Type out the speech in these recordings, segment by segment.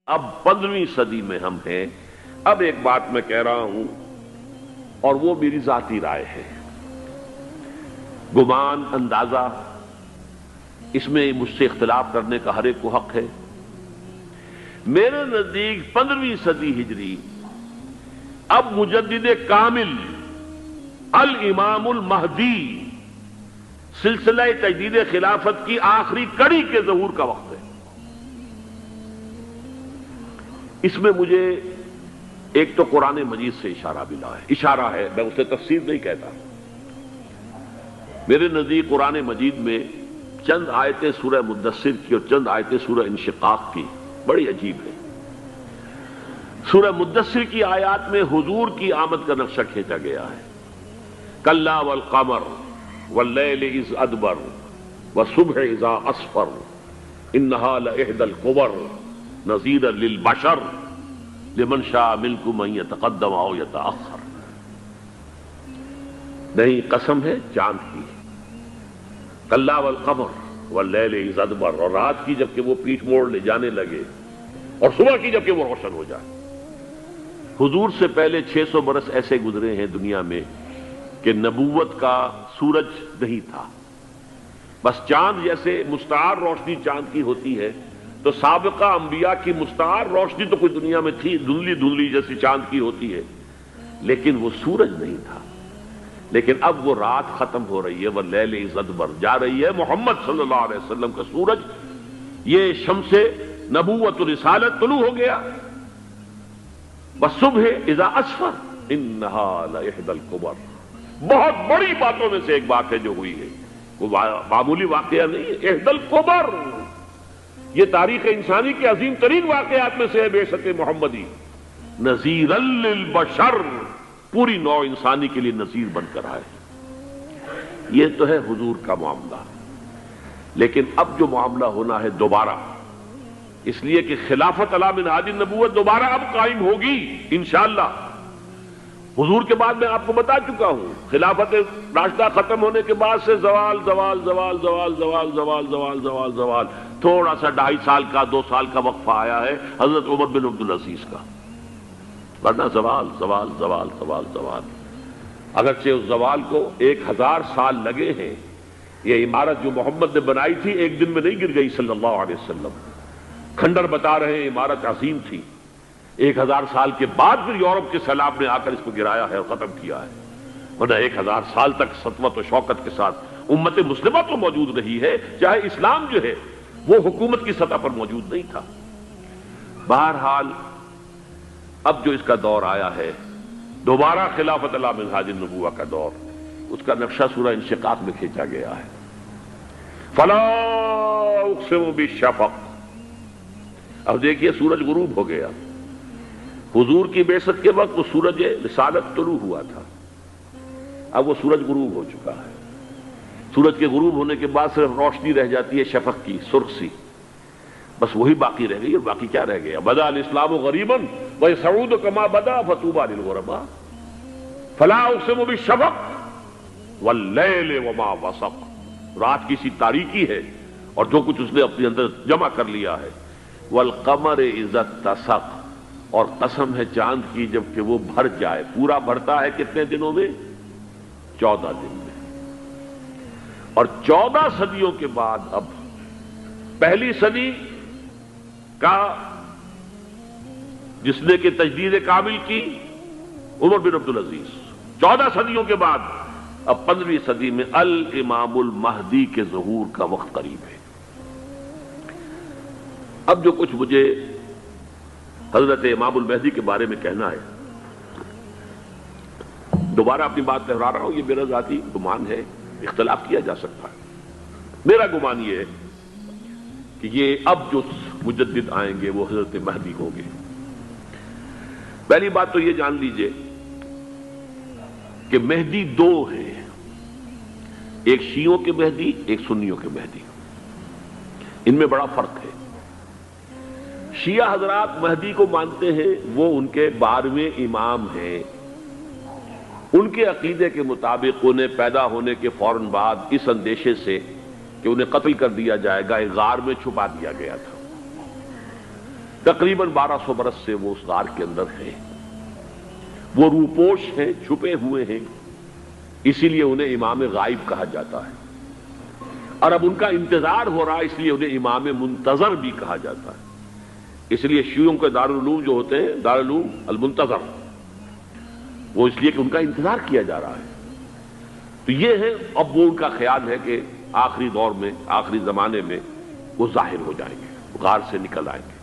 اب 15ویں صدی میں ہم ہیں۔ اب ایک بات میں کہہ رہا ہوں اور وہ میری ذاتی رائے ہے، گمان اندازہ اس میں مجھ سے اختلاف کرنے کا ہر ایک کو حق ہے۔ میرے نزدیک 15ویں صدی ہجری اب مجدد کامل الامام المہدی سلسلہ تجدید خلافت کی آخری کڑی کے ظہور کا وقت ہے۔ اس میں مجھے ایک تو قرآن مجید سے اشارہ ملا ہے، اشارہ ہے، میں اسے تفسیر نہیں کہتا۔ میرے نزدیک قرآن مجید میں چند آیتیں سورہ مدثر کی اور چند آیتیں سورہ انشقاق کی بڑی عجیب ہے۔ سورہ مدثر کی آیات میں حضور کی آمد کا نقشہ کھینچا گیا ہے، کلا والقمر واللیل اذ ادبر والصبح اذا اسفر انہا لإحدی الکبر نذیرا للبشر لمن شاء منکم ان یتقدم او یتأخر۔ نہیں، قسم ہے چاند کی، کلا والقمر واللیل اذ ادبر، اور رات کی جبکہ وہ پیٹھ موڑ لے جانے لگے اور صبح کی جبکہ وہ روشن ہو جائے۔ حضور سے پہلے 600 برس ایسے گزرے ہیں دنیا میں کہ نبوت کا سورج نہیں تھا، بس چاند جیسے مستعار روشنی چاند کی ہوتی ہے، تو سابقہ انبیاء کی مستعار روشنی تو کوئی دنیا میں تھی، دھندلی دھندلی جیسی چاند کی ہوتی ہے، لیکن وہ سورج نہیں تھا۔ لیکن اب وہ رات ختم ہو رہی ہے، واللیل اذ ادبر، جا رہی ہے محمد صلی اللہ علیہ وسلم کا سورج، یہ شمس نبوت و رسالت طلوع ہو گیا۔ والصبح اذا اسفر انہا لإحدی الکبر، بہت بڑی باتوں میں سے ایک بات ہے جو ہوئی ہے، وہ معمولی واقعہ نہیں ہے، احدی الکبر، یہ تاریخ انسانی کے عظیم ترین واقعات میں سے ہے بعثت محمدی، نذیرا للبشر، پوری نوع انسانی کے لیے نذیر بن کر آئے۔ یہ تو ہے حضور کا معاملہ، لیکن اب جو معاملہ ہونا ہے دوبارہ، اس لیے کہ خلافت علی منہاج النبوت دوبارہ اب قائم ہوگی انشاءاللہ۔ حضور کے بعد میں آپ کو بتا چکا ہوں، خلافت راشدہ ختم ہونے کے بعد سے زوال زوال زوال زوال زوال زوال زوال زوال زوال، تھوڑا سا 2.5 سال کا 2 سال کا وقفہ آیا ہے حضرت عمر بن عبدالعزیز کا، ورنہ زوال زوال زوال زوال زوال۔ اگرچہ اس زوال کو 1000 سال لگے ہیں، یہ عمارت جو محمد نے بنائی تھی ایک دن میں نہیں گر گئی صلی اللہ علیہ وسلم، کھنڈر بتا رہے ہیں عمارت عظیم تھی، 1000 سال کے بعد پھر یورپ کے سیلاب نے آ کر اس کو گرایا ہے اور ختم کیا ہے، ورنہ 1000 سال تک سطوت و شوکت کے ساتھ امت مسلمہ تو موجود رہی ہے، چاہے اسلام جو ہے وہ حکومت کی سطح پر موجود نہیں تھا۔ بہرحال اب جو اس کا دور آیا ہے دوبارہ خلافت علی منہاج النبوہ کا دور، اس کا نقشہ سورہ انشقاق میں کھینچا گیا ہے۔ فلا اقسم بالشفق، اب دیکھیے سورج غروب ہو گیا، حضور کی بعثت کے وقت وہ سورج رسالت طلوع ہوا تھا، اب وہ سورج غروب ہو چکا ہے۔ سورج کے غروب ہونے کے بعد صرف روشنی رہ جاتی ہے شفق کی، سرخ سی، بس وہی باقی رہ گئی، اور باقی کیا رہ گیا؟ بدا الاسلام غریبا ویسعود کما بدا فطوبی للغرباء، فلا اقسم بالشفق واللیل وما وسق، رات کی سی تاریکی ہے اور جو کچھ اس نے اپنے اندر جمع کر لیا ہے، والقمر اذا اتسق، اور قسم ہے چاند کی جب کہ وہ بھر جائے، پورا بھرتا ہے کتنے دنوں میں؟ 14 دن میں۔ اور 14 صدیوں کے بعد اب پہلی صدی کا جس نے کہ تجدید کامل کی عمر بن عبدالعزیز، 14 صدیوں کے بعد اب 15ویں صدی میں الامام المہدی کے ظہور کا وقت قریب ہے۔ اب جو کچھ مجھے حضرت امام المہدی کے بارے میں کہنا ہے، دوبارہ اپنی بات دہرا رہا ہوں، یہ میرا ذاتی گمان ہے، اختلاف کیا جا سکتا ہے۔ میرا گمان یہ ہے کہ یہ اب جو مجدد آئیں گے وہ حضرت مہدی ہوں گے۔ پہلی بات تو یہ جان لیجئے کہ مہدی 2 ہیں، ایک شیعوں کے مہدی، ایک سنیوں کے مہدی، ان میں بڑا فرق ہے۔ شیعہ حضرات مہدی کو مانتے ہیں، وہ ان کے 12ویں امام ہیں، ان کے عقیدے کے مطابق انہیں پیدا ہونے کے فوراً بعد اس اندیشے سے کہ انہیں قتل کر دیا جائے گا ایک غار میں چھپا دیا گیا تھا۔ تقریباً 1200 برس سے وہ اس غار کے اندر ہیں، وہ روپوش ہیں، چھپے ہوئے ہیں، اسی لیے انہیں امام غائب کہا جاتا ہے، اور اب ان کا انتظار ہو رہا ہے، اس لیے انہیں امام منتظر بھی کہا جاتا ہے۔ اس لیے شیعوں کے دارالعلوم جو ہوتے ہیں، دارالعلوم المنتظر، وہ اس لیے کہ ان کا انتظار کیا جا رہا ہے۔ تو یہ ہے، اب وہ ان کا خیال ہے کہ آخری دور میں، آخری زمانے میں وہ ظاہر ہو جائیں گے، غار سے نکل آئیں گے۔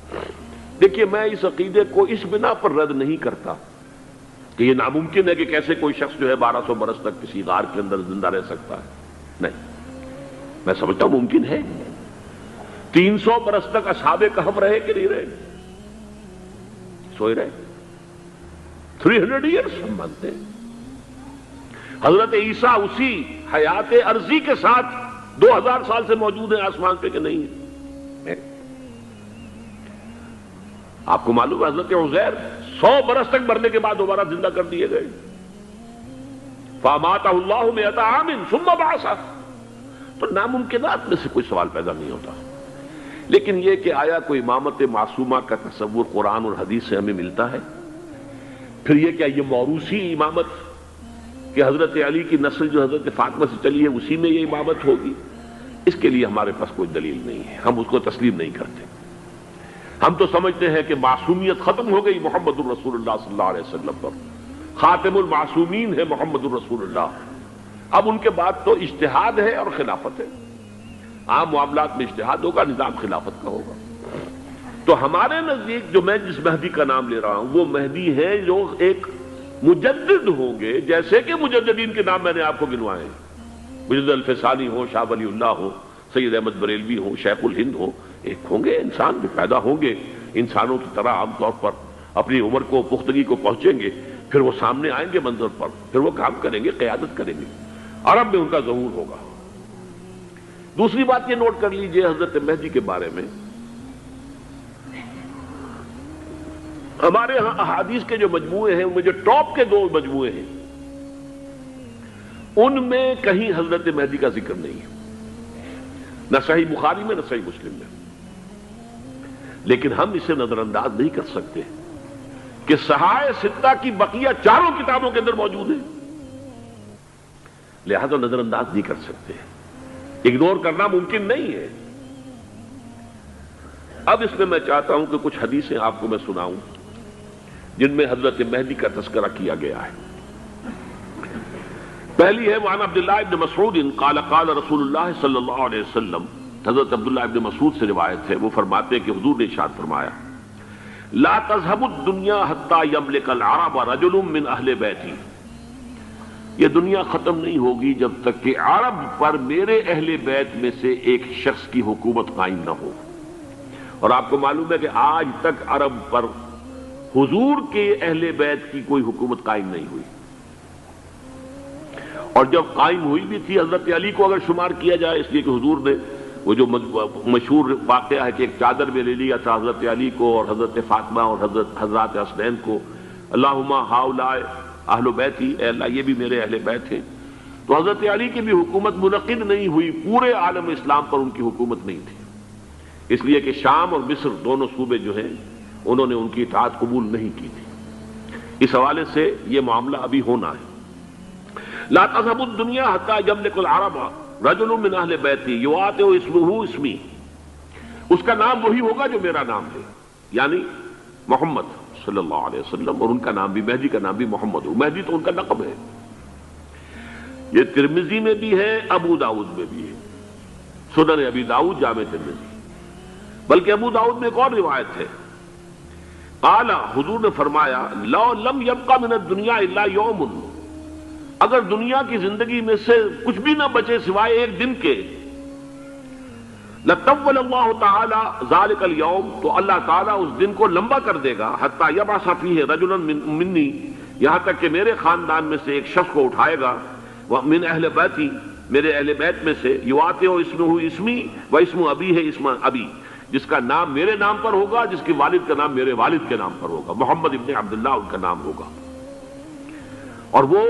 دیکھیے، میں اس عقیدے کو اس بنا پر رد نہیں کرتا کہ یہ ناممکن ہے کہ کیسے کوئی شخص جو ہے 1200 برس تک کسی غار کے اندر زندہ رہ سکتا ہے، نہیں، میں سمجھتا ہوں ممکن ہے۔ 300 برس تک اصحاب کہف رہے کہ نہیں رہے؟ سوئے رہے۔ 300 ایئرس ہم مانتے ہیں۔ حضرت عیسیٰ اسی حیات عرضی کے ساتھ 2000 سال سے موجود ہیں آسمان پہ کہ نہیں ہے؟ آپ کو معلوم ہے حضرت عزیر 100 برس تک مرنے کے بعد دوبارہ زندہ کر دیے گئے۔ فَأَمَاتَهُ اللَّهُ مِئَةَ عَامٍ ثُمَّ بَعَثَهُ۔ تو ناممکنات میں سے کوئی سوال پیدا نہیں ہوتا، لیکن یہ کہ آیا کوئی امامت معصومہ کا تصور قرآن اور حدیث سے ہمیں ملتا ہے؟ پھر یہ کیا یہ موروثی امامت کہ حضرت علی کی نسل جو حضرت فاطمہ سے چلی ہے اسی میں یہ امامت ہوگی؟ اس کے لیے ہمارے پاس کوئی دلیل نہیں ہے، ہم اس کو تسلیم نہیں کرتے۔ ہم تو سمجھتے ہیں کہ معصومیت ختم ہو گئی محمد الرسول اللہ صلی اللہ علیہ وسلم پر، خاتم المعصومین ہے محمد الرسول اللہ۔ اب ان کے بعد تو اجتہاد ہے اور خلافت ہے، عام معاملات میں اجتہاد ہوگا، نظام خلافت کا ہوگا۔ تو ہمارے نزدیک جو میں جس مہدی کا نام لے رہا ہوں وہ مہدی ہے جو ایک مجدد ہوں گے، جیسے کہ مجددین کے نام میں نے آپ کو گنوائے ہیں، مجدد الفسانی ہو، شاہ ولی اللہ ہو، سید احمد بریلوی ہو، شیخ الہند ہو، ایک ہوں گے انسان جو پیدا ہوں گے انسانوں کی طرح، عام طور پر اپنی عمر کو، پختگی کو پہنچیں گے، پھر وہ سامنے آئیں گے منظر پر، پھر وہ کام کریں گے، قیادت کریں گے، عرب میں ان کا ظہور ہوگا۔ دوسری بات یہ نوٹ کر لیجئے حضرت مہدی کے بارے میں، ہمارے ہاں احادیث کے جو مجموعے ہیں، ان میں جو ٹاپ کے 2 مجموعے ہیں، ان میں کہیں حضرت مہدی کا ذکر نہیں ہے، نہ صحیح بخاری میں نہ صحیح مسلم میں۔ لیکن ہم اسے نظر انداز نہیں کر سکتے کہ صحائح ستہ کی بقیہ 4 کتابوں کے اندر موجود ہیں، لہذا نظر انداز نہیں کر سکتے، اگنور کرنا ممکن نہیں ہے۔ اب اس میں میں چاہتا ہوں کہ کچھ حدیثیں آپ کو میں سناؤں جن میں حضرت مہدی کا تذکرہ کیا گیا ہے۔ پہلی ہے وعن عبداللہ ابن مسعود قال قال رسول اللہ صلی اللہ علیہ وسلم، حضرت عبداللہ ابن مسعود سے روایت ہے، وہ فرماتے ہیں کہ حضور نے ارشاد فرمایا لا تذهب الدنيا حتى يملك العرب رجل من اہل بیتی، یہ دنیا ختم نہیں ہوگی جب تک کہ عرب پر میرے اہل بیت میں سے ایک شخص کی حکومت قائم نہ ہو۔ اور آپ کو معلوم ہے کہ آج تک عرب پر حضور کے اہل بیت کی کوئی حکومت قائم نہیں ہوئی، اور جب قائم ہوئی بھی تھی حضرت علی کو اگر شمار کیا جائے، اس لیے کہ حضور نے وہ جو مشہور واقعہ ہے کہ ایک چادر میں لے لیا تھا حضرت علی کو اور حضرت فاطمہ اور حضرات حسنین کو، اللہم ہؤلاء اہل بیتی، اے اللہ یہ بھی میرے اہل بیت ہیں، تو حضرت علی کی بھی حکومت منعقد نہیں ہوئی، پورے عالم اسلام پر ان کی حکومت نہیں تھی، اس لیے کہ شام اور مصر دونوں صوبے جو ہیں انہوں نے ان کی اطاعت قبول نہیں کی تھی۔ اس حوالے سے یہ معاملہ ابھی ہونا ہے۔ لا تذهب الدنيا حتى يملك العرب رجل من اہل بیتی یواطئ اسمہ اسمی، اس کا نام وہی ہوگا جو میرا نام ہے، یعنی محمد صلی اللہ علیہ وسلم، اور ان کا نام بھی، مہدی کا نام بھی محمد ہو، مہدی تو ان کا لقب ہے۔ یہ ترمذی میں بھی ہے، ابو داؤد میں بھی ہے، سنن ابی داؤد، جامع ترمذی، بلکہ ابو داؤد میں ایک اور روایت ہے، قال، حضور نے فرمایا لو لم يبقى من الدنيا الا يوم، اگر دنیا کی زندگی میں سے کچھ بھی نہ بچے سوائے ایک دن کے، لطول اللہ تعالی ذلك اليوم، تو اللہ تعالیٰ اس دن کو لمبا کر دے گا، حتی یبعث فیہ رجلا منی، یہاں تک کہ میرے خاندان میں سے ایک شخص کو اٹھائے گا، من اہل بیتی، میرے اہل بیت میں سے، یواطئ اسمہ اسمی و اسم ابی ہے اسم ابی، جس کا نام میرے نام پر ہوگا، جس کے والد کا نام میرے والد کے نام پر ہوگا، محمد ابن عبداللہ ان کا نام ہوگا، اور وہ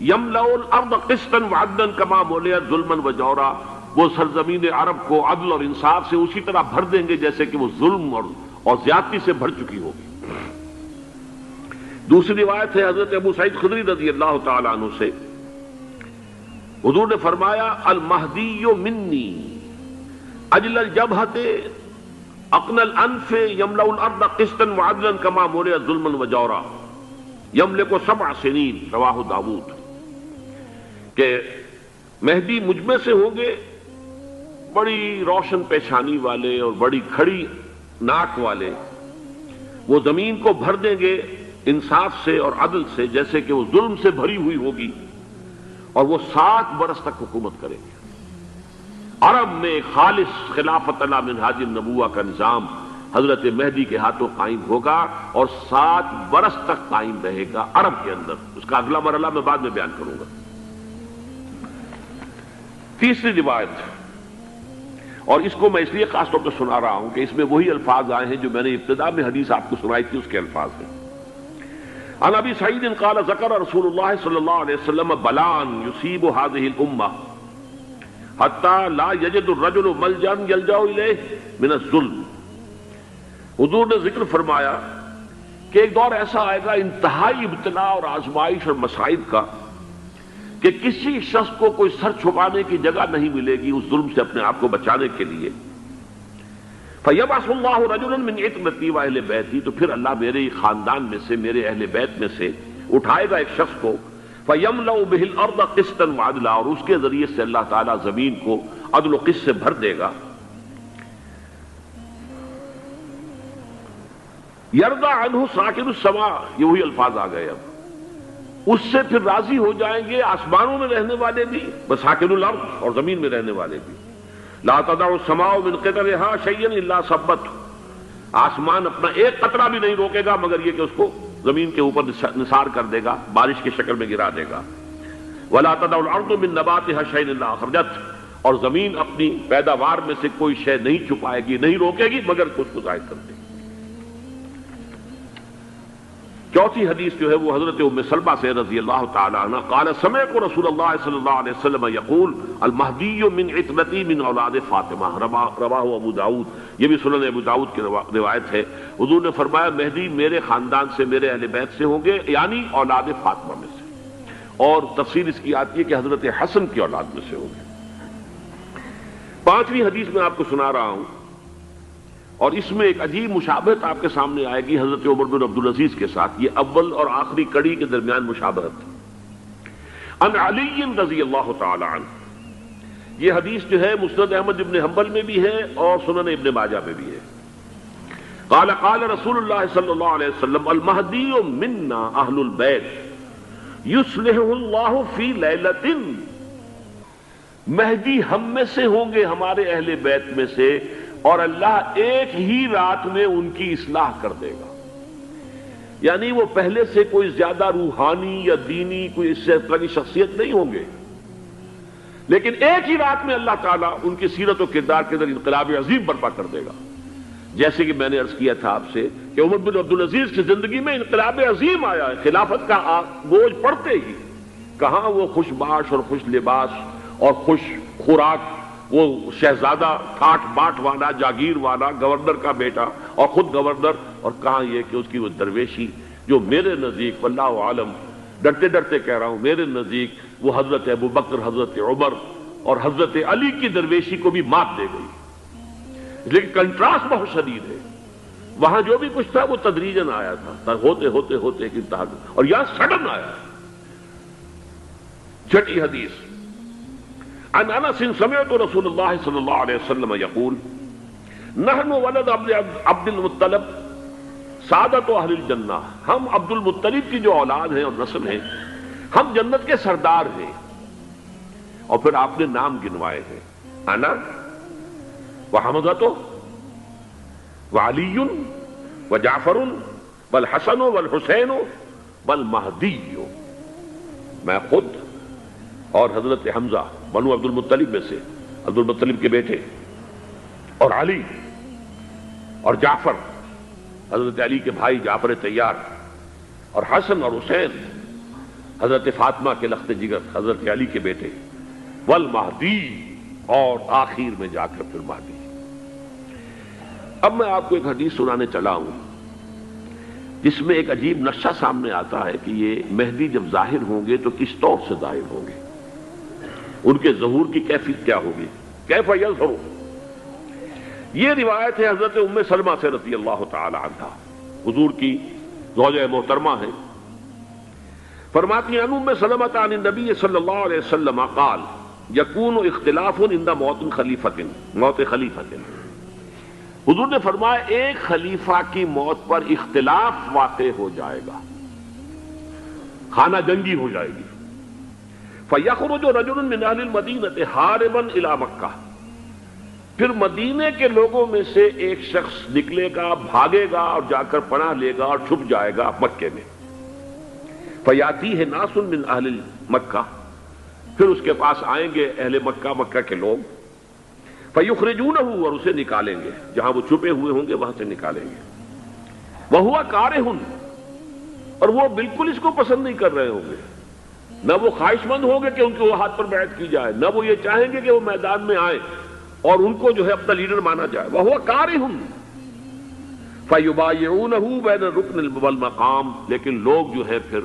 یملأ الارض قسطا وعدلا کما ملئت ظلما وجورا، وہ سرزمین عرب کو عدل اور انصاف سے اسی طرح بھر دیں گے جیسے کہ وہ ظلم اور زیادتی سے بھر چکی ہوگی۔ دوسری روایت ہے حضرت ابو سعید خدری رضی اللہ تعالی عنہ سے، حضور نے فرمایا المہدی منی اجل الجبہۃ اقن الانف یملأ الارض قسطا وعدلا کما ملئت ظلما وجورا یملک 7 سنین، رواہ داؤد، کہ مہدی مجھ میں سے ہوں گے بڑی روشن پیشانی والے اور بڑی کھڑی ناک والے، وہ زمین کو بھر دیں گے انصاف سے اور عدل سے جیسے کہ وہ ظلم سے بھری ہوئی ہوگی، اور وہ 7 برس تک حکومت کریں گے۔ عرب میں خالص خلافت علی منہاج النبوہ کا نظام حضرت مہدی کے ہاتھوں قائم ہوگا اور 7 برس تک قائم رہے گا عرب کے اندر۔ اس کا اگلا مرحلہ میں بعد میں بیان کروں گا۔ تیسری روایت، اور اس کو میں اس لیے خاص طور پہ سنا رہا ہوں کہ اس میں وہی الفاظ آئے ہیں جو میں نے ابتدا میں حدیث آپ کو سنائی تھی، اس کے الفاظ ہیں۔ عن ابی سعید قال ذکر رسول اللہ صلی اللہ علیہ وسلم بلاء یصیب هذه الامہ حتی لا یجد الرجل ملجا یلجا الیہ من الظلم۔ حضور نے ذکر فرمایا کہ ایک دور ایسا آئے گا انتہائی ابتلا اور آزمائش اور مصائب کا کہ کسی شخص کو کوئی سر چھپانے کی جگہ نہیں ملے گی اس ظلم سے اپنے آپ کو بچانے کے لیے۔ فَيَبْعَثُ اللَّهُ رَجُلًا مِنْ عِتْرَتِي وَأَهْلِ بَيْتِي، تو پھر اللہ میرے خاندان میں سے، میرے اہل بیت میں سے اٹھائے گا ایک شخص کو، فَيَمْلَأُ بِهِ الْأَرْضَ قِسْطًا وَعَدْلًا، اور اس کے ذریعے سے اللہ تعالیٰ زمین کو عدل و قسط سے بھر دے گا۔ يَرْضَى عَنْهُ سَاكِنُ السَّمَاءِ، یہ وہی الفاظ آ گئے اب، اس سے پھر راضی ہو جائیں گے آسمانوں میں رہنے والے بھی، وَسَاكِنُ الْأَرْضِ، اور زمین میں رہنے والے بھی۔ لا تدع السماء من قطرها شيئا الا ثبته، آسمان اپنا ایک قطرہ بھی نہیں روکے گا مگر یہ کہ اس کو زمین کے اوپر نثار کر دے گا، بارش کی شکل میں گرا دے گا۔ ولا تدع الارض من نباتها شيئا الا اخرجته، اور زمین اپنی پیداوار میں سے کوئی شے نہیں چھپائے گی، نہیں روکے گی مگر اس کو ظاہر کر دے گی۔ چوتھی حدیث جو ہے وہ حضرت ام سلمہ سے رضی اللہ تعالی عنہ قال سمعت رسول اللہ صلی اللہ علیہ وسلم یقول المہدی من عترتی من اولاد فاطمہ، رواہ ابو داؤد، یہ بھی سنن ابو داؤد کی روایت ہے۔ حضور نے فرمایا مہدی میرے خاندان سے، میرے اہل بیت سے ہوں گے، یعنی اولاد فاطمہ میں سے، اور تفصیل اس کی آتی ہے کہ حضرت حسن کی اولاد میں سے ہوں گے۔ پانچویں حدیث میں آپ کو سنا رہا ہوں، اور اس میں ایک عجیب مشابہت آپ کے سامنے آئے گی حضرت عمر بن عبدالعزیز کے ساتھ، یہ اول اور آخری کڑی کے درمیان مشابہت۔ عن علی رضی اللہ تعالی عنہ، یہ حدیث جو ہے مسند احمد ابن حنبل میں بھی ہے اور سنن ابن ماجہ میں بھی ہے۔ قال قال رسول اللہ صلی اللہ علیہ وسلم المہدی منا اہل البیت یصلحہ اللہ فی لیلۃ، مہدی ہم میں سے ہوں گے، ہمارے اہل بیت میں سے، اور اللہ ایک ہی رات میں ان کی اصلاح کر دے گا۔ یعنی وہ پہلے سے کوئی زیادہ روحانی یا دینی کوئی اس سے طرح کی شخصیت نہیں ہوں گے، لیکن ایک ہی رات میں اللہ تعالیٰ ان کی سیرت و کردار کے اندر انقلاب عظیم برپا کر دے گا۔ جیسے کہ میں نے عرض کیا تھا آپ سے کہ عمر بن عبدالعزیز کی زندگی میں انقلاب عظیم آیا ہے، خلافت کا بوجھ پڑتے ہی کہاں وہ خوش باش اور خوش لباس اور خوش خوراک، وہ شہزادہ ٹھاٹ باٹ والا، جاگیر والا، گورنر کا بیٹا اور خود گورنر، اور کہاں یہ کہ اس کی وہ درویشی جو میرے نزدیک واللہ عالم، ڈرتے ڈرتے کہہ رہا ہوں، میرے نزدیک وہ حضرت ابو بکر، حضرت عمر اور حضرت علی کی درویشی کو بھی مات دے گئی۔ لیکن کنٹراسٹ بہت شدید ہے، وہاں جو بھی کچھ تھا وہ تدریجاً آیا تھا، ہوتے ہوتے ہوتے ایک انتہا، اور یہاں سڈن آیا۔ چھٹی حدیث، عن انس سمعت رسول اللہ صلی اللہ علیہ وسلم یقول نحن ولد عبد المطلب سعادت اہل الجنہ، ہم عبد المطلب کی جو اولاد ہیں اور نسل ہیں، ہم جنت کے سردار ہیں۔ اور پھر آپ نے نام گنوائے ہیں، انا وحمزۃ وعلی وجعفر والحسن والحسین والمہدی، میں خود اور حضرت حمزہ بنو عبد المطلب میں سے، عبد المطلب کے بیٹے، اور علی اور جعفر حضرت علی کے بھائی جعفر طیار، اور حسن اور حسین حضرت فاطمہ کے لخت جگر حضرت علی کے بیٹے، والمہدی، اور آخر میں جا کر پھر مہدی۔ اب میں آپ کو ایک حدیث سنانے چلا ہوں جس میں ایک عجیب نقشہ سامنے آتا ہے کہ یہ مہدی جب ظاہر ہوں گے تو کس طور سے ظاہر ہوں گے، ان کے ظہور کی کیفیت کیا ہوگی، کیف یظہر۔ یہ روایت ہے حضرت ام سلمہ سے رضی اللہ تعالی عنہا، حضور کی زوجہ محترمہ ہیں، فرماتی ہیں ام سلمہ عن النبی صلی اللہ علیہ وسلم قال یکون اختلاف عند موت خلیفۃ، موت خلیفۃ، حضور نے فرمایا ایک خلیفہ کی موت پر اختلاف واقع ہو جائے گا، خانہ جنگی ہو جائے گی۔ فَيَخْرُجُ رَجُلٌ مِّنْ أَهْلِ الْمَدِينَةِ هَارِبًا إِلَىٰ مَكَّةَ، پھر مدینے کے لوگوں میں سے ایک شخص نکلے گا، بھاگے گا اور جا کر پناہ لے گا اور چھپ جائے گا مکے میں۔ فَيَأْتِيهِ نَاسٌ مِّنْ أَهْلِ مَكَّةِ، پھر اس کے پاس آئیں گے اہل مکہ، مکہ کے لوگ، فَيُخْرِجُونَهُ، اور اسے نکالیں گے، جہاں وہ چھپے ہوئے ہوں گے وہاں سے نکالیں گے۔ وَهُوَ كَارِهٌ، اور وہ بالکل اس کو پسند نہیں کر رہے ہوں گے، نہ وہ خواہش مند ہوں گے کہ ان کے ہاتھ پر بیعت کی جائے، نہ وہ یہ چاہیں گے کہ وہ میدان میں آئیں اور ان کو جو ہے اپنا لیڈر مانا جائے۔ وَهُوَ كَارِهٌ فَيُبَايِعُونَهُ بَيْنَ الرُّكْنِ وَالْمَقَامِ، لیکن لوگ جو ہے پھر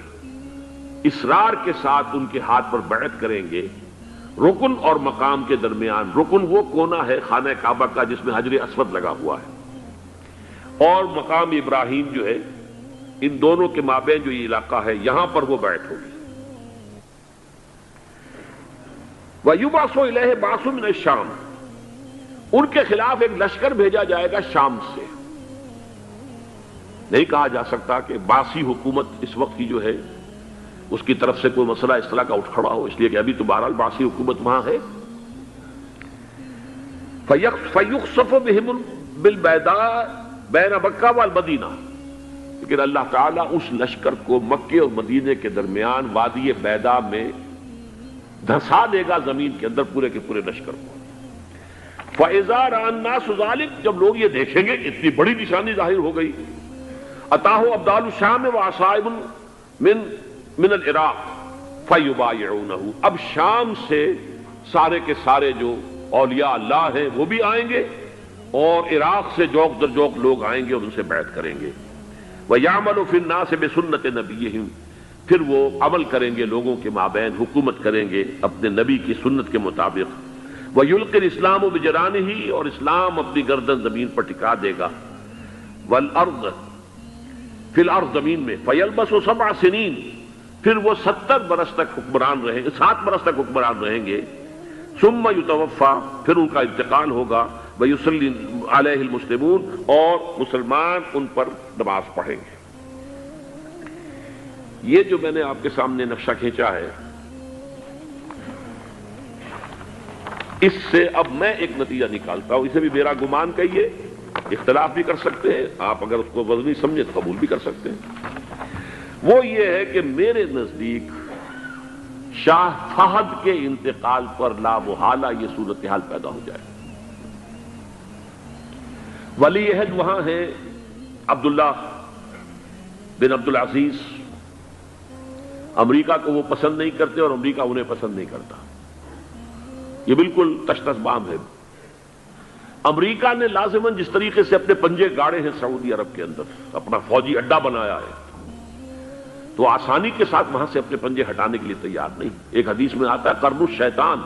اصرار کے ساتھ ان کے ہاتھ پر بیعت کریں گے رکن اور مقام کے درمیان۔ رکن وہ کونا ہے خانہ کعبہ کا جس میں حجر اسود لگا ہوا ہے، اور مقام ابراہیم جو ہے، ان دونوں کے مابین جو یہ علاقہ ہے یہاں پر وہ بیعت ہوگی۔ وَيُبْعَثُ إِلَيْهِ بَعْثٌ مِّنَ الشَّامِ، ان کے خلاف ایک لشکر بھیجا جائے گا شام سے۔ نہیں کہا جا سکتا کہ باسی حکومت اس وقت کی جو ہے اس کی طرف سے کوئی مسئلہ اس طرح کا اٹھ کھڑا ہو، اس لیے کہ ابھی تو بہرحال باسی حکومت وہاں ہے۔ فَيُخْسَفُ بِهِمْ بِالْبَيْضَاءِ بَيْنَ مَكَّةَ وَالْمَدِينَةِ، لیکن اللہ تعالیٰ اس لشکر کو مکے اور مدینے کے درمیان وادی بیضاء میں دھسا دے گا، زمین کے اندر پورے کے پورے لشکر کو۔ فَإِذَا رَأَى النَّاسُ ذَلِكَ، جب لوگ یہ دیکھیں گے اتنی بڑی نشانی ظاہر ہو گئی، أَتَاهُ أَبْدَالُ الشَّامِ وَعَصَائِبٌ من العراق فَيُبَايِعُونَهُ، اب شام سے سارے کے سارے جو اولیاء اللہ ہیں وہ بھی آئیں گے، اور عراق سے جوق در جوق لوگ آئیں گے اور ان سے بیعت کریں گے۔ وَيَعْمَلُ فِي النَّاسِ بِسُنَّةِ نَبِيِّهِمْ، پھر وہ عمل کریں گے لوگوں کے مابین، حکومت کریں گے اپنے نبی کی سنت کے مطابق۔ وَيُلْقِي الْإِسْلَامُ بِجَرَانِهِ، اور اسلام اپنی گردن زمین پر ٹکا دے گا۔ وَالْأَرْض فِي الْأَرْض، زمین میں۔ فَيَلْبَسُ 7 سنین، پھر وہ 70 برس تک حکمران رہیں گے، 7 برس تک حکمران رہیں گے۔ ثم یتوفا، پھر ان کا انتقال ہوگا۔ ویصلی علیہ المسلمون، اور مسلمان ان پر نماز پڑھیں گے۔ یہ جو میں نے آپ کے سامنے نقشہ کھینچا ہے، اس سے اب میں ایک نتیجہ نکالتا ہوں، اسے بھی میرا گمان کہیے، اختلاف بھی کر سکتے ہیں آپ، اگر اس کو وزنی سمجھے تو قبول بھی کر سکتے ہیں۔ وہ یہ ہے کہ میرے نزدیک شاہ فہد کے انتقال پر لا محالہ یہ صورتحال پیدا ہو جائے۔ ولی عہد وہاں ہے عبداللہ بن عبدالعزیز، امریکہ کو وہ پسند نہیں کرتے اور امریکہ انہیں پسند نہیں کرتا، یہ بالکل تش تش بام ہے۔ امریکہ نے لازماً جس طریقے سے اپنے پنجے گاڑے ہیں سعودی عرب کے اندر، اپنا فوجی اڈا بنایا ہے، تو آسانی کے ساتھ وہاں سے اپنے پنجے ہٹانے کے لیے تیار نہیں۔ ایک حدیث میں آتا ہے قرن الشیطان،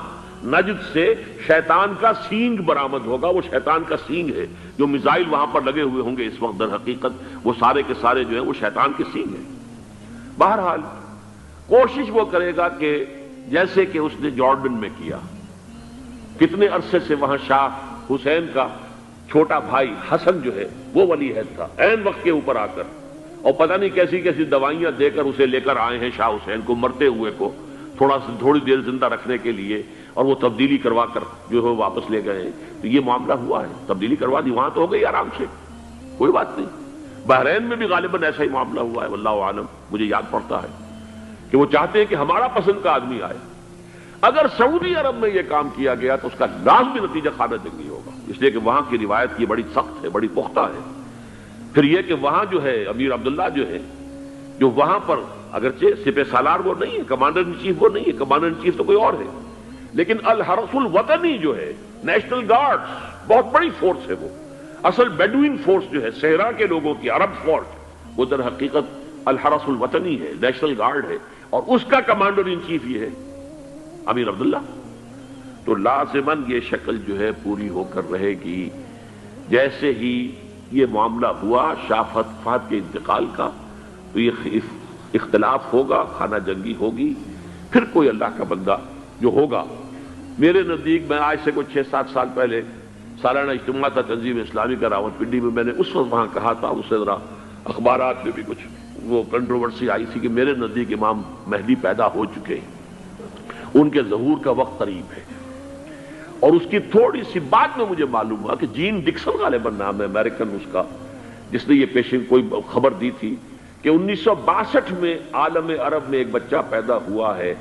نجد سے شیطان کا سینگ برآمد ہوگا، وہ شیطان کا سینگ ہے، جو میزائل وہاں پر لگے ہوئے ہوں گے اس وقت، در حقیقت وہ سارے کے سارے جو ہیں وہ شیطان کے سینگ ہیں۔ بہرحال کوشش وہ کرے گا کہ جیسے کہ اس نے جارڈن میں کیا، کتنے عرصے سے وہاں شاہ حسین کا چھوٹا بھائی حسن جو ہے وہ ولی عہد تھا، عین وقت کے اوپر آ کر، اور پتہ نہیں کیسی کیسی دوائیاں دے کر اسے لے کر آئے ہیں شاہ حسین کو، مرتے ہوئے کو تھوڑی دیر زندہ رکھنے کے لیے، اور وہ تبدیلی کروا کر جو ہے واپس لے گئے ہیں۔ تو یہ معاملہ ہوا ہے، تبدیلی کروا دی، وہاں تو ہو گئی آرام سے، کوئی بات نہیں۔ بحرین میں بھی غالباً ایسا ہی معاملہ ہوا ہے، واللہ عالم، مجھے یاد پڑتا ہے کہ وہ چاہتے ہیں کہ ہمارا پسند کا آدمی آئے۔ اگر سعودی عرب میں یہ کام کیا گیا تو اس کا لازمی نتیجہ خانہ جنگی ہوگا، اس لیے کہ وہاں کی روایت یہ بڑی سخت ہے، بڑی پختہ ہے۔ پھر یہ کہ وہاں جو ہے امیر عبداللہ جو ہے، جو وہاں پر اگرچہ سپہ سالار وہ نہیں ہے، کمانڈر ان چیف وہ نہیں ہے، کمانڈر ان چیف تو کوئی اور ہے، لیکن الحرس الوطنی جو ہے، نیشنل گارڈز، بہت بڑی فورس ہے وہ۔ اصل بیڈوین فورس جو ہے صحرا کے لوگوں کی، عرب فورس، وہ در حقیقت الحرس الوطنی ہے، نیشنل گارڈ ہے، اور اس کا کمانڈر ان چیف یہ ہے امیر عبداللہ. تو لازماً یہ شکل جو ہے پوری ہو کر رہے گی. جیسے ہی یہ معاملہ ہوا شاہ فہد کے انتقال کا، تو یہ اختلاف ہوگا، خانہ جنگی ہوگی. پھر کوئی اللہ کا بندہ جو ہوگا، میرے نزدیک، میں آج سے کوئی 6-7 سال پہلے سالانہ اجتماع تھا تنظیم اسلامی کا راولپنڈی میں، میں نے اس وقت وہاں کہا تھا، اس سے ذرا اخبارات میں بھی کچھ وہ کنٹروورسی آئی تھی کہ میرے نزدیک امام مہدی پیدا ہو چکے ہیں، ان کے ظہور کا وقت قریب ہے. اور اس کی تھوڑی سی بعد میں مجھے معلوم ہوا کہ جین ڈکسن غالباً نام ہے امریکن اس کا، جس نے یہ پیشن کوئی خبر دی تھی کہ 1962 میں عالم عرب میں ایک بچہ پیدا ہوا ہے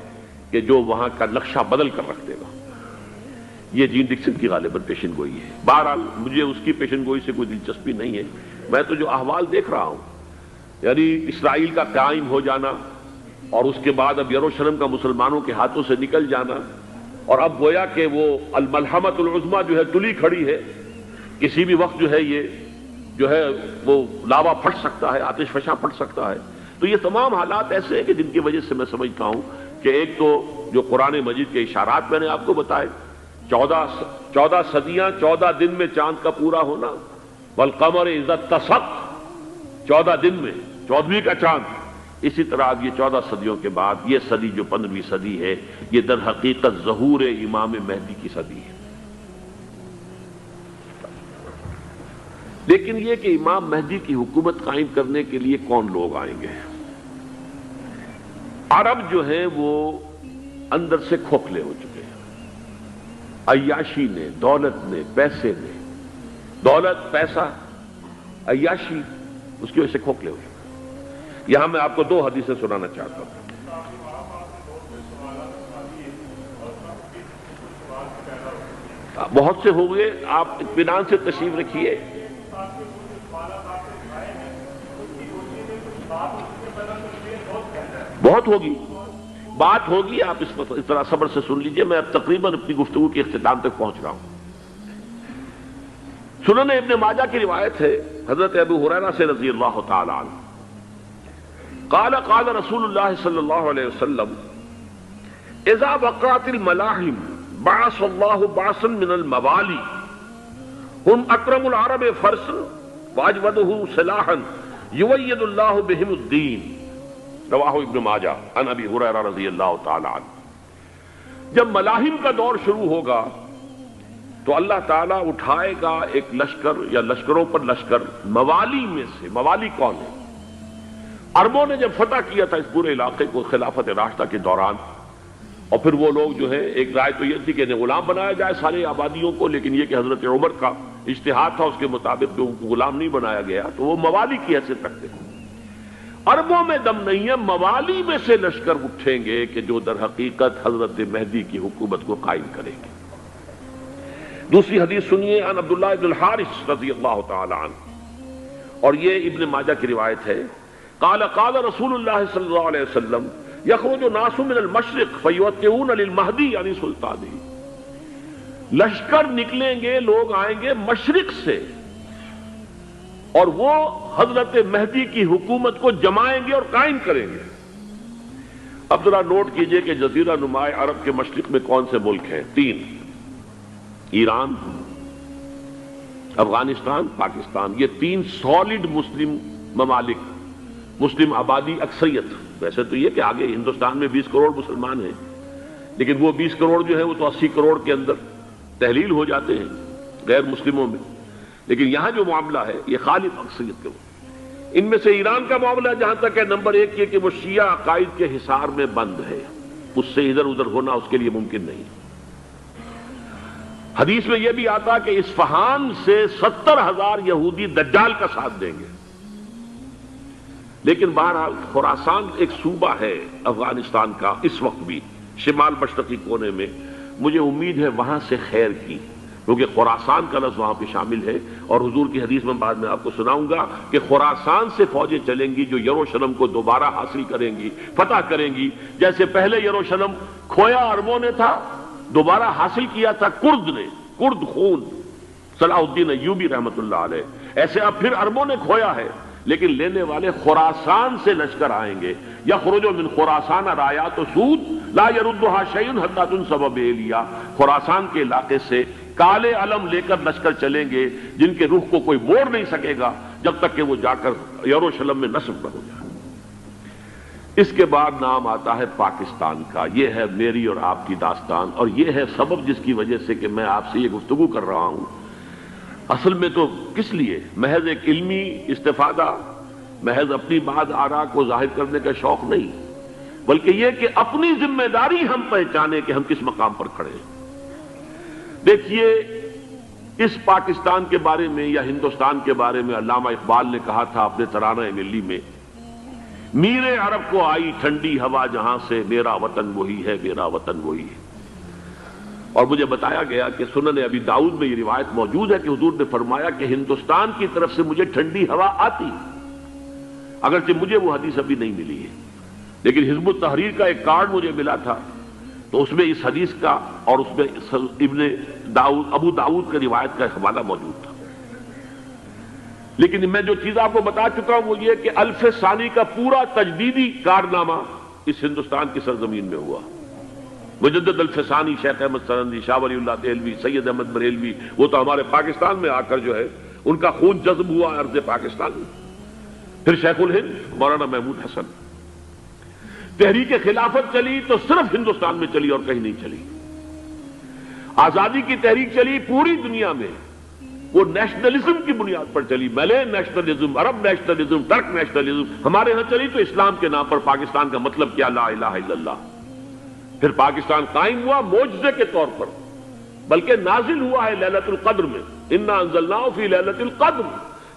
کہ جو وہاں کا نقشہ بدل کر رکھ دے گا. یہ جین ڈکسن کی غالباً پیشن گوئی ہے. بہرحال مجھے اس کی پیشن گوئی سے کوئی دلچسپی نہیں ہے. میں تو جو احوال دیکھ رہا ہوں، یعنی اسرائیل کا قائم ہو جانا، اور اس کے بعد اب یروشلم کا مسلمانوں کے ہاتھوں سے نکل جانا، اور اب گویا کہ وہ الملحمۃ العظمیٰ جو ہے تلی کھڑی ہے، کسی بھی وقت جو ہے یہ جو ہے وہ لاوا پھٹ سکتا ہے، آتش فشاں پھٹ سکتا ہے. تو یہ تمام حالات ایسے ہیں کہ جن کی وجہ سے میں سمجھتا ہوں کہ ایک تو جو قرآن مجید کے اشارات میں نے آپ کو بتائے، 14 صدیاں 14 دن میں چاند کا پورا ہونا، والقمر اذا اتسق، 14 دن میں 14ویں کا چاند. اسی طرح اب یہ 14 صدیوں کے بعد یہ صدی جو 15ویں صدی ہے، یہ در حقیقت ظہور امام مہدی کی صدی ہے. لیکن یہ کہ امام مہدی کی حکومت قائم کرنے کے لیے کون لوگ آئیں گے؟ عرب جو ہیں وہ اندر سے کھوکھلے ہو چکے ہیں. عیاشی نے، دولت نے، پیسے نے، دولت، پیسہ، عیاشی، اس کی وجہ سے کھوکھلے ہو چکے ہیں. یہاں میں آپ کو 2 حدیثیں سنانا چاہتا ہوں. بہت سے ہو گئے، آپ اطمینان سے تشریف رکھیے. بہت ہوگی، بات ہوگی، آپ اس طرح صبر سے سن لیجئے. میں اب تقریباً اپنی گفتگو کے اختتام تک پہنچ رہا ہوں. سنن ابن ماجہ کی روایت ہے حضرت ابو ہریرہ سے رضی اللہ تعالی عنہ، قال قال رسول اللہ صلی اللہ علیہ وسلم اذا وقعت الملاحم بعث اللہ بعثا من الموالی هم اکرم العرب فرسا واجودہ سلاحا یوید اللہ بہم الدین. رواہ ابن ماجہ عن ابی ہریرہ رضی اللہ تعالی عنہ. جب ملاحم کا دور شروع ہوگا تو اللہ تعالیٰ اٹھائے گا ایک لشکر یا لشکروں پر لشکر موالی میں سے. موالی کون ہے؟ عربوں نے جب فتح کیا تھا اس پورے علاقے کو خلافت راشدہ کے دوران، اور پھر وہ لوگ جو ہے، ایک رائے تو یہ تھی کہ انہیں غلام بنایا جائے سارے آبادیوں کو، لیکن یہ کہ حضرت عمر کا اجتہاد تھا، اس کے مطابق ان کو غلام نہیں بنایا گیا، تو وہ موالی کی حیثیت رکھتے ہیں. عربوں میں دم نہیں ہے، موالی میں سے لشکر اٹھیں گے کہ جو در حقیقت حضرت مہدی کی حکومت کو قائم کریں گے. دوسری حدیث سنیے عن عبداللہ ابن الحارث رضی اللہ تعالی عنہ، اور یہ ابن ماجہ کی روایت ہے. قال قال رسول اللہ صلی اللہ علیہ وسلم یخرج الناس من المشرق فیوطئون للمہدی یعنی سلطانی. لشکر نکلیں گے، لوگ آئیں گے مشرق سے، اور وہ حضرت مہدی کی حکومت کو جمائیں گے اور قائم کریں گے. اب ذرا نوٹ کیجئے کہ جزیرہ نما عرب کے مشرق میں کون سے ملک ہیں؟ 3: ایران، افغانستان، پاکستان. یہ 3 سالڈ مسلم ممالک، مسلم آبادی اکثریت. ویسے تو یہ کہ آگے ہندوستان میں 20 کروڑ مسلمان ہیں، لیکن وہ 20 کروڑ جو ہے وہ تو 80 کروڑ کے اندر تحلیل ہو جاتے ہیں غیر مسلموں میں. لیکن یہاں جو معاملہ ہے یہ خالص اکثریت کے. ان میں سے ایران کا معاملہ جہاں تک ہے، نمبر 1 یہ کہ وہ شیعہ عقائد کے حصار میں بند ہے، اس سے ادھر ادھر ہونا اس کے لیے ممکن نہیں. حدیث میں یہ بھی آتا کہ اصفہان سے 70,000 یہودی دجال کا ساتھ دیں گے. لیکن بہرحال خراسان ایک صوبہ ہے افغانستان کا اس وقت بھی شمال مشرقی کونے میں. مجھے امید ہے وہاں سے خیر کی، کیونکہ خراسان کا لفظ وہاں پہ شامل ہے، اور حضور کی حدیث میں بعد میں آپ کو سناؤں گا کہ خراسان سے فوجیں چلیں گی جو یروشلم کو دوبارہ حاصل کریں گی، فتح کریں گی. جیسے پہلے یروشلم کھویا عربوں نے تھا، دوبارہ حاصل کیا تھا کرد نے، کرد خون صلاح الدین ایوبی رحمت اللہ علیہ. ایسے اب پھر عربوں نے کھویا ہے، لیکن لینے والے خراسان سے لشکر آئیں گے. یخرج من خراسان رایات و سود لا یردها شیء حتی تنصب بإیلیا. خراسان کے علاقے سے کالے علم لے کر لشکر چلیں گے جن کے روح کو کوئی موڑ نہیں سکے گا جب تک کہ وہ جا کر یروشلم میں نصب نہ ہو جائے. اس کے بعد نام آتا ہے پاکستان کا. یہ ہے میری اور آپ کی داستان، اور یہ ہے سبب جس کی وجہ سے کہ میں آپ سے یہ گفتگو کر رہا ہوں. اصل میں تو کس لیے؟ محض ایک علمی استفادہ، محض اپنی بات آراء کو ظاہر کرنے کا شوق نہیں، بلکہ یہ کہ اپنی ذمہ داری ہم پہچانے کہ ہم کس مقام پر کھڑے ہیں. دیکھیے، اس پاکستان کے بارے میں یا ہندوستان کے بارے میں علامہ اقبال نے کہا تھا اپنے ترانہ ملی میں، میر عرب کو آئی ٹھنڈی ہوا جہاں سے، میرا وطن وہی ہے، میرا وطن وہی ہے. اور مجھے بتایا گیا کہ سنن ابی داؤد میں یہ روایت موجود ہے کہ حضور نے فرمایا کہ ہندوستان کی طرف سے مجھے ٹھنڈی ہوا آتی، اگرچہ مجھے وہ حدیث ابھی نہیں ملی ہے، لیکن حزب التحریر کا ایک کارڈ مجھے ملا تھا، تو اس میں اس حدیث کا اور اس میں ابو داؤد کا روایت کا حوالہ موجود تھا. لیکن میں جو چیز آپ کو بتا چکا ہوں وہ یہ کہ الف ثانی کا پورا تجدیدی کارنامہ اس ہندوستان کی سرزمین میں ہوا. مجدد الف ثانی شیخ احمد سرندی، شاہ ولی اللہ دہلوی، سید احمد بریلوی، وہ تو ہمارے پاکستان میں آ کر جو ہے ان کا خون جذب ہوا ارض پاکستان میں. پھر شیخ الہند مولانا محمود حسن. تحریک خلافت چلی تو صرف ہندوستان میں چلی اور کہیں نہیں چلی. آزادی کی تحریک چلی پوری دنیا میں، وہ نیشنلزم کی بنیاد پر چلی، ملے نیشنلزم، عرب نیشنلزم، ترک نیشنلزم. ہمارے ہاں چلی تو اسلام کے نام پر پاکستان کا مطلب کیا؟ لا الہ الا اللہ. پھر پاکستان قائم ہوا معجزے کے طور پر، بلکہ نازل ہوا ہے لیلۃ القدر میں. انا انزلناہ فی لیلۃ القدر،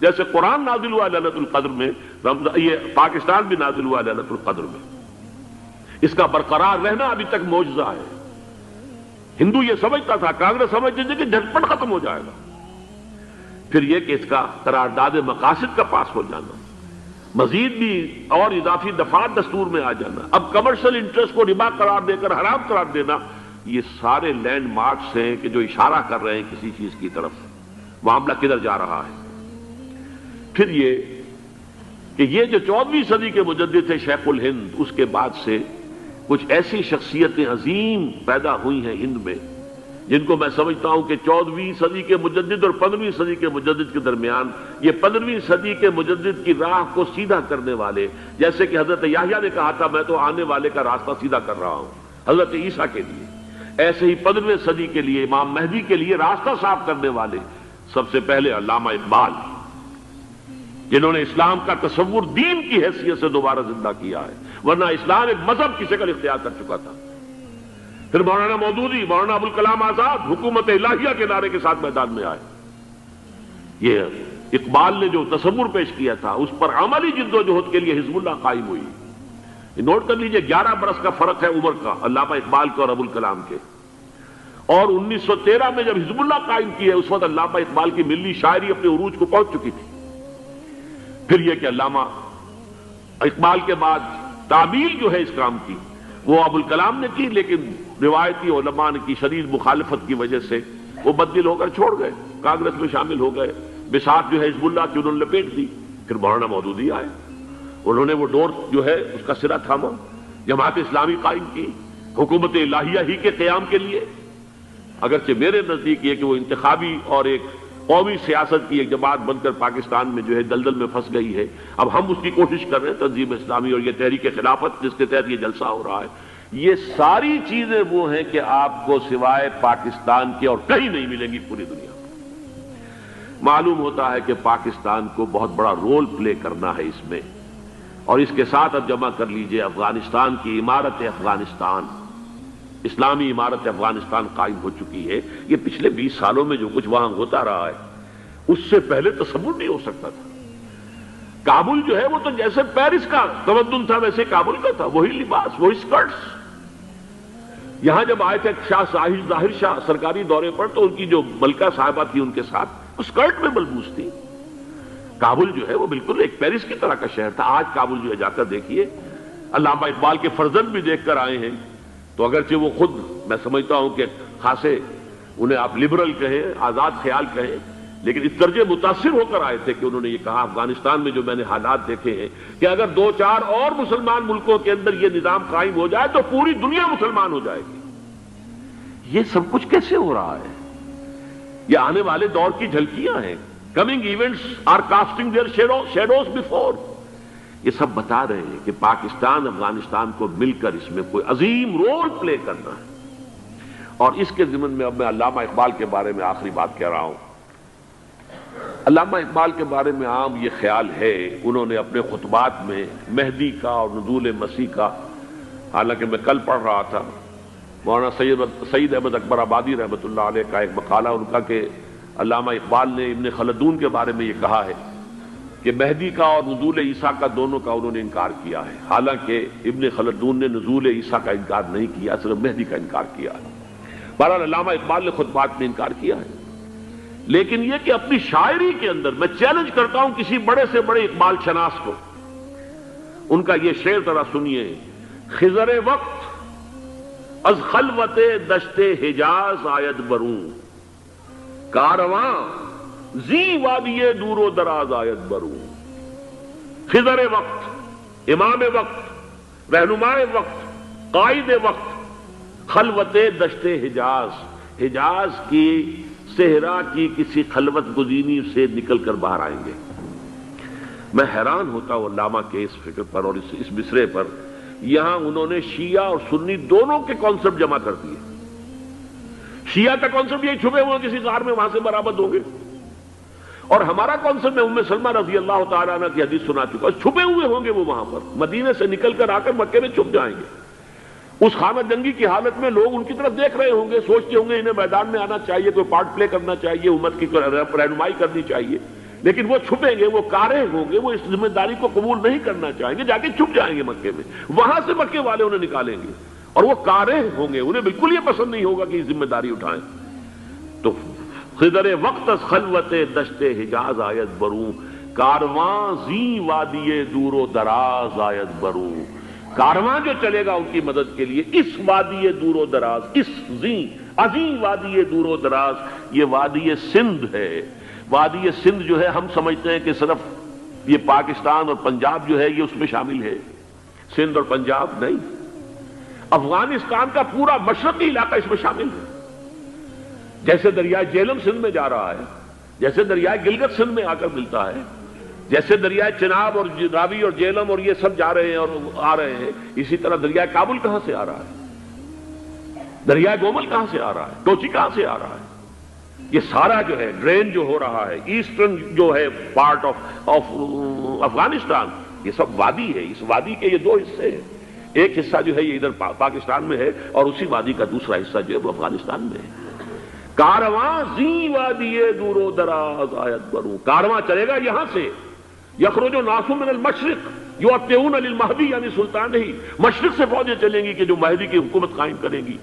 جیسے قرآن نازل ہوا لیلۃ القدر میں، یہ پاکستان بھی نازل ہوا لیلۃ القدر میں. اس کا برقرار رہنا ابھی تک معجزہ ہے. ہندو یہ سمجھتا تھا، کانگریس سمجھتی تھی کہ جھٹپٹ ختم ہو جائے گا. پھر یہ کہ اس کا قرارداد مقاصد کا پاس ہو جانا، مزید بھی اور اضافی دفعات دستور میں آ جانا، اب کمرشل انٹرسٹ کو ربا قرار دے کر حرام قرار دینا، یہ سارے لینڈ مارکس ہیں کہ جو اشارہ کر رہے ہیں کسی چیز کی طرف. معاملہ کدھر جا رہا ہے؟ پھر یہ کہ یہ جو 14ویں صدی کے مجدد تھے شیخ الہند، اس کے بعد سے کچھ ایسی شخصیتیں عظیم پیدا ہوئی ہیں ہند میں جن کو میں سمجھتا ہوں کہ 14ویں صدی کے مجدد اور 15ویں صدی کے مجدد کے درمیان، یہ 15ویں صدی کے مجدد کی راہ کو سیدھا کرنے والے، جیسے کہ حضرت یحییٰ نے کہا تھا میں تو آنے والے کا راستہ سیدھا کر رہا ہوں حضرت عیسیٰ کے لیے، ایسے ہی 15ویں صدی کے لیے امام مہدی کے لیے راستہ صاف کرنے والے سب سے پہلے علامہ اقبال، جنہوں نے اسلام کا تصور دین کی حیثیت سے دوبارہ زندہ کیا ہے، ورنہ اسلام ایک مذہب کی شکل اختیار کر چکا تھا. پھر مولانا مودودی، مولانا ابوالکلام آزاد حکومت الہیہ کے نعرے کے ساتھ میدان میں آئے. یہ اقبال نے جو تصور پیش کیا تھا اس پر عملی جد و جہد کے لیے حزب اللہ قائم ہوئی. نوٹ کر لیجئے 11 برس کا فرق ہے عمر کا علامہ اقبال کے اور ابوالکلام کے. اور 1913 میں جب حزب اللہ قائم کی ہے اس وقت علامہ اقبال کی ملی شاعری اپنے عروج کو پہنچ چکی تھی. پھر یہ کہ علامہ اقبال کے بعد تعمیل جو ہے اس کام کی وہ ابوالکلام نے کی، لیکن روایتی علماء کی شدید مخالفت کی وجہ سے وہ بددل ہو کر چھوڑ گئے، کانگریس میں شامل ہو گئے، بساط جو ہے حزب اللہ کی انہوں نے لپیٹ دی. پھر مولانا مودودی آئے، انہوں نے وہ ڈور جو ہے اس کا سرا تھاما، جماعت اسلامی قائم کی حکومت الہیہ ہی کے قیام کے لیے. اگرچہ میرے نزدیک یہ کہ وہ انتخابی اور ایک قومی سیاست کی ایک جماعت بن کر پاکستان میں جو ہے دلدل میں پھنس گئی ہے. اب ہم اس کی کوشش کر رہے ہیں، تنظیم اسلامی اور یہ تحریک خلافت جس کے تحت یہ جلسہ ہو رہا ہے. یہ ساری چیزیں وہ ہیں کہ آپ کو سوائے پاکستان کے اور کہیں نہیں ملیں گی پوری دنیا میں. معلوم ہوتا ہے کہ پاکستان کو بہت بڑا رول پلے کرنا ہے اس میں. اور اس کے ساتھ اب جمع کر لیجئے افغانستان کی عمارت افغانستان، اسلامی عمارت افغانستان قائم ہو چکی ہے. یہ پچھلے 20 سالوں میں جو کچھ وہاں ہوتا رہا ہے اس سے پہلے تصور نہیں ہو سکتا تھا. کابل جو ہے وہ تو جیسے پیرس کا تمدن تھا ویسے کابل کا تھا، وہی لباس، وہی سکرٹس. یہاں جب آئے تھے شاہ ظاہر شاہ سرکاری دورے پر تو ان کی جو ملکہ صاحبہ تھی ان کے ساتھ وہ سکرٹ میں ملبوس تھی. کابل جو ہے وہ بالکل ایک پیرس کی طرح کا شہر تھا. آج کابل جو ہے جا کر دیکھیے، علامہ اقبال کے فرزند بھی دیکھ کر آئے ہیں تو اگرچہ وہ خود میں سمجھتا ہوں کہ خاصے انہیں آپ لبرل کہیں، آزاد خیال کہیں، لیکن اس درجے متاثر ہو کر آئے تھے کہ انہوں نے یہ کہا افغانستان میں جو میں نے حالات دیکھے ہیں کہ اگر 2-4 اور مسلمان ملکوں کے اندر یہ نظام قائم ہو جائے تو پوری دنیا مسلمان ہو جائے گی۔ یہ سب کچھ کیسے ہو رہا ہے؟ یہ آنے والے دور کی جھلکیاں ہیں۔ Coming events are casting their shadows before. یہ سب بتا رہے ہیں کہ پاکستان افغانستان کو مل کر اس میں کوئی عظیم رول پلے کرنا ہے۔ اور اس کے ضمن میں اب میں علامہ اقبال کے بارے میں آخری بات کہہ رہا ہوں۔ علامہ اقبال کے بارے میں عام یہ خیال ہے، انہوں نے اپنے خطبات میں مہدی کا اور نزول مسیح کا، حالانکہ میں کل پڑھ رہا تھا مولانا سید احمد اکبر آبادی رحمۃ اللہ علیہ کا ایک مقالہ ان کا کہ علامہ اقبال نے ابن خلدون کے بارے میں یہ کہا ہے کہ مہدی کا اور نزول عیسیٰ کا دونوں کا انہوں نے انکار کیا ہے، حالانکہ ابن خلدون نے نزول عیسیٰ کا انکار نہیں کیا، صرف مہدی کا انکار کیا ہے۔ بہرحال علامہ اقبال نے خطبات میں انکار کیا ہے، لیکن یہ کہ اپنی شاعری کے اندر میں چیلنج کرتا ہوں کسی بڑے سے بڑے اقبال شناس کو، ان کا یہ شعر ذرا سنیے: خضر وقت از خلوت دشت حجاز آید بروں، کارواں زی وادی دور و دراز آید بروں۔ خضر وقت، امام وقت، رہنمائے وقت، قائد وقت، خلوت دشت حجاز، حجاز کی صحرا کی کسی خلوت گزینی سے نکل کر باہر آئیں گے۔ میں حیران ہوتا ہوں علامہ کے اس فکر پر اور اس مصرے پر۔ یہاں انہوں نے شیعہ اور سنی دونوں کے کانسیپٹ جمع کر دیے۔ شیعہ کا کانسیپٹ یہی چھپے ہوئے کسی غار میں وہاں سے برآمد ہوں گے، اور ہمارا کانسیپٹ میں ام سلمہ رضی اللہ تعالیٰ عنہ کی حدیث سنا چکا، چھپے ہوئے ہوں گے وہ وہاں پر، مدینے سے نکل کر آ کر مکے میں چھپ جائیں گے۔ اس خانہ جنگی کی حالت میں لوگ ان کی طرف دیکھ رہے ہوں گے، سوچتے ہوں گے انہیں میدان میں آنا چاہیے، کوئی پارٹ پلے کرنا چاہیے، امت کی رہنمائی کرنی چاہیے، لیکن وہ چھپیں گے، وہ کارے ہوں گے، وہ اس ذمہ داری کو قبول نہیں کرنا چاہیں گے، جا کے چھپ جائیں گے مکے میں، وہاں سے مکے والے انہیں نکالیں گے، اور وہ کارے ہوں گے، انہیں بالکل یہ پسند نہیں ہوگا کہ یہ ذمہ داری اٹھائیں۔ تو خضر وقت از خلوت دشت حجاز آیت بروں، کارواں زی وادی دور و دراز آیت بروں۔ کارواں جو چلے گا ان کی مدد کے لیے اس وادی دور و دراز، اس عظیم وادی دور و دراز، یہ وادی سندھ ہے۔ وادی سندھ جو ہے ہم سمجھتے ہیں کہ صرف یہ پاکستان اور پنجاب جو ہے یہ اس میں شامل ہے، سندھ اور پنجاب نہیں، افغانستان کا پورا مشرقی علاقہ اس میں شامل ہے۔ جیسے دریائے جیلم سندھ میں جا رہا ہے، جیسے دریائے گلگت سندھ میں آ کر ملتا ہے، جیسے دریائے چناب اور راوی اور جیلم اور یہ سب جا رہے ہیں اور آ رہے ہیں، اسی طرح دریائے کابل کہاں سے آ رہا ہے، دریائے گومل کہاں سے آ رہا ہے، ٹوچی کہاں سے آ رہا ہے، یہ سارا جو ہے ڈرین جو ہو رہا ہے، ایسٹرن جو ہے پارٹ آف افغانستان، یہ سب وادی ہے۔ اس وادی کے یہ دو حصے ہیں، ایک حصہ جو ہے یہ ادھر پاکستان میں ہے، اور اسی وادی کا دوسرا حصہ جو ہے وہ افغانستان میں ہے۔ کارواں زی وادی دور و دراز آیت بروں، کارواں چلے گا یہاں سے، یخرج ناس من المشرق یؤتون للمہدی، یعنی سلطان ہی مشرق سے فوجیں چلیں گی کہ جو مہدی کی حکومت قائم کریں گی،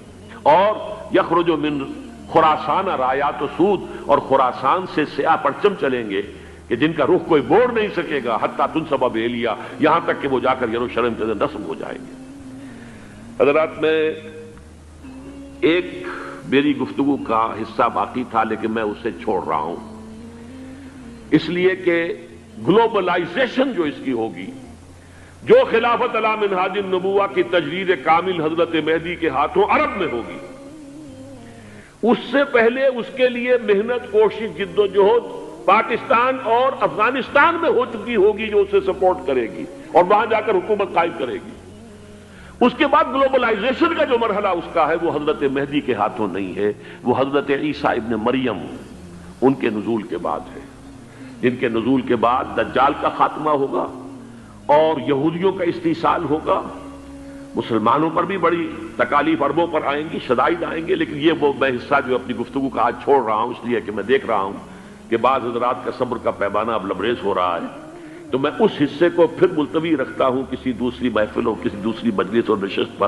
اور یخرج من خراسان رایات و سود، اور خراسان سے سیاہ پرچم چلیں گے کہ جن کا رخ کوئی موڑ نہیں سکے گا، حتیٰ تنصب بیلیا، یہاں تک کہ وہ جا کر یروشلم کے اندر نصب ہو جائیں گے۔ حضرات، میں ایک میری گفتگو کا حصہ باقی تھا لیکن میں اسے چھوڑ رہا ہوں، اس لیے کہ گلوبلائزیشن جو اس کی ہوگی، جو خلافت علی منہاج النبوہ کی تجدید کامل حضرت مہدی کے ہاتھوں عرب میں ہوگی، اس سے پہلے اس کے لیے محنت، کوشش، جد و جہد پاکستان اور افغانستان میں ہو چکی ہوگی جو اسے سپورٹ کرے گی اور وہاں جا کر حکومت قائم کرے گی۔ اس کے بعد گلوبلائزیشن کا جو مرحلہ اس کا ہے وہ حضرت مہدی کے ہاتھوں نہیں ہے، وہ حضرت عیسیٰ ابن مریم ان کے نزول کے بعد ہے، جن کے نزول کے بعد دجال کا خاتمہ ہوگا اور یہودیوں کا استحصال ہوگا، مسلمانوں پر بھی بڑی تکالیف عربوں پر آئیں گی، شدائد آئیں گے، لیکن یہ وہ میں حصہ جو اپنی گفتگو کا آج چھوڑ رہا ہوں اس لیے کہ میں دیکھ رہا ہوں کہ بعض حضرات کا صبر کا پیمانہ اب لبریز ہو رہا ہے، تو میں اس حصے کو پھر ملتوی رکھتا ہوں کسی دوسری محفل اور کسی دوسری مجلس اور نشست پر۔